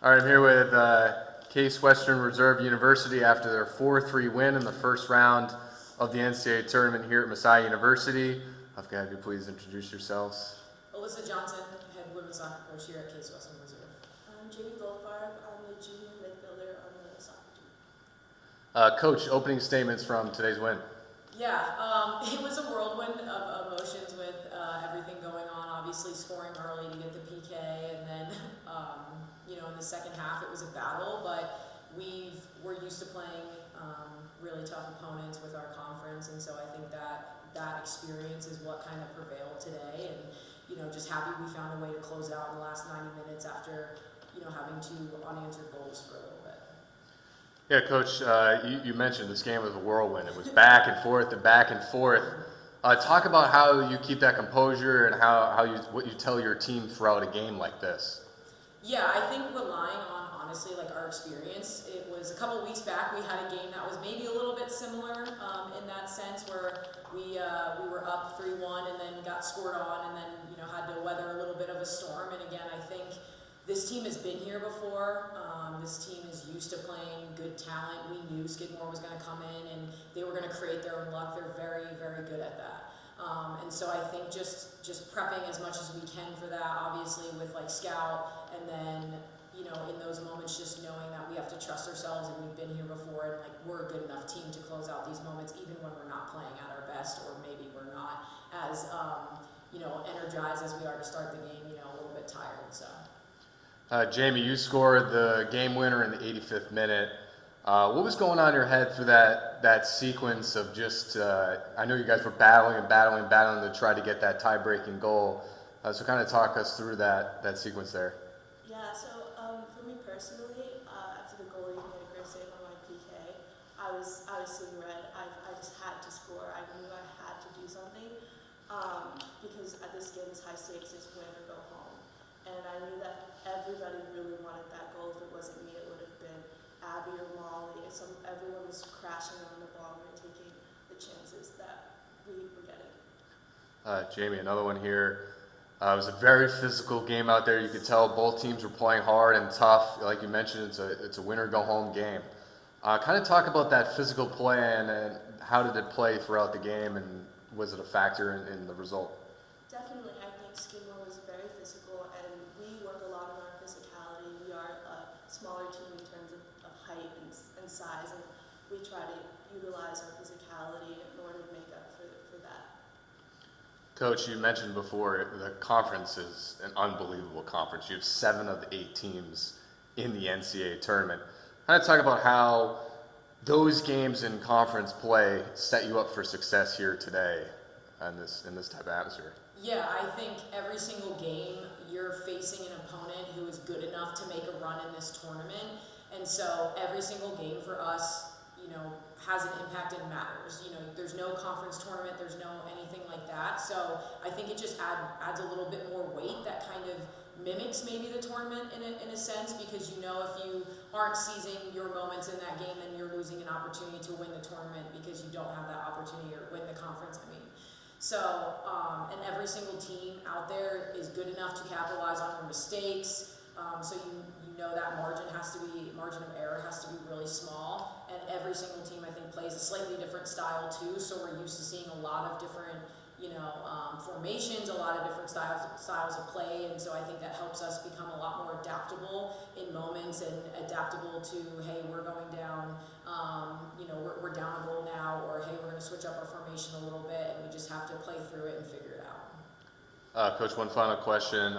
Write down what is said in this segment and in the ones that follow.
All right, I'm here with Case Western Reserve University after their 4-3 win in the first round of the NCAA Tournament here at Messiah University. I've got you please introduce yourselves. Alyssa Johnson, head women's soccer coach here at Case Western Reserve. I'm Jamie Goldfarb. I'm the junior midfielder on the soccer team. Coach, opening statements from today's win. Yeah, it was a whirlwind of emotions with everything going on. Obviously scoring early to get the PK, and then in the second half it was a battle. But we're used to playing really tough opponents with our conference, and so I think that experience is what kind of prevailed today. And just happy we found a way to close out in the last 90 minutes after having two unanswered goals for a little bit. Yeah, Coach, you mentioned this game was a whirlwind. It was back and forth and back and forth. Talk about how you keep that composure and what you tell your team throughout a game like this. Yeah, I think relying on, honestly, like our experience. It was a couple weeks back we had a game that was maybe a little bit similar in that sense, where we were up 3-1 and then got scored on, and then had to weather a little bit of a storm. And again, I think this team has been here before. This team is used to playing good talent. We knew Skidmore was going to come in and they were going to create their own luck. They're very, very good at that. And so I think just prepping as much as we can for that, obviously with like scout, and then in those moments just knowing that we have to trust ourselves and we've been here before, and like we're a good enough team to close out these moments even when we're not playing at our best, or maybe we're not as energized as we are to start the game, a little bit tired. So. Jamie, you scored the game winner in the 85th minute. What was going on in your head through that sequence of just, I know you guys were battling to try to get that tie-breaking goal. So kind of talk us through that sequence there. Yeah, so for me personally, after the goal, you made a great save on my PK, I was seeing red. I just had to score. I knew I had to do something because at this game, it's high stakes, it's win or go home. And I knew that everybody really wanted that goal. If it wasn't me, it would have been Abby or Molly. Everyone was crashing on the ball. We were taking the chances that we were getting. Jamie, another one here. It was a very physical game out there. You could tell both teams were playing hard and tough. Like you mentioned, it's a win or go home game. Kind of talk about that physical play and how did it play throughout the game, and was it a factor in the result? Definitely, I think Skidmore was very physical, and we work a lot on our physicality. We are a smaller team in terms of height and size, and we try to utilize our physicality in order to make up for that. Coach, you mentioned before the conference is an unbelievable conference. You have 7 of the 8 teams in the NCAA Tournament. Kind of talk about how those games in conference play set you up for success here today in this type of atmosphere. Yeah, I think every single game you're facing an opponent who is good enough to make a run in this tournament, and so every single game for us, has an impact and matters. There's no conference tournament, there's no anything like that, so I think it just adds a little bit more weight that kind of mimics maybe the tournament in a sense, because if you aren't seizing your moments in that game, then you're losing an opportunity to win the tournament because you don't have that opportunity, or win the conference, So, and every single team out there is good enough to capitalize on your mistakes. So you know that margin of error has to be really small. And every single team, I think, plays a slightly different style too. So we're used to seeing a lot of different, formations, a lot of different styles of play. And so I think that helps us become a lot more adaptable in moments, and adaptable to, hey, we're going down, we're down a goal now, or hey, we're going to switch up our formation a little bit, and we just have to play through it and figure it out. Coach, one final question.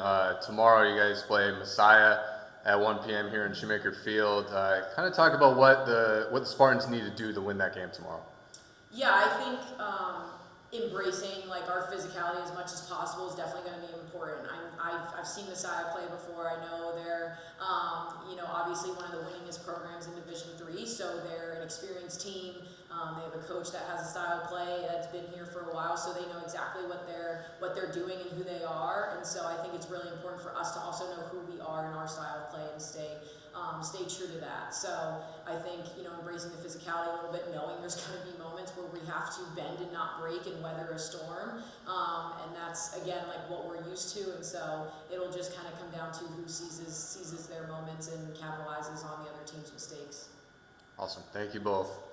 Tomorrow you guys play Messiah at 1 p.m. here in Shoemaker Field. Kind of talk about what the Spartans need to do to win that game tomorrow. Yeah, I think embracing our physicality as much as possible is definitely going to be important. I've seen Messiah play before. I know they're obviously one of the winningest programs in Division III, so they're an experienced team. They have a coach that has a style of play that's been here for a while, so they know exactly what they're doing and who they are. And so I think it's really important for us to also know who we are in our style of play and stay true to that. So I think embracing the physicality a little bit, knowing there's going to be moments where we have to bend and not break and weather a storm, and that's again what we're used to. And so it'll just kind of come down to who seizes their moments and Awesome. Thank you both.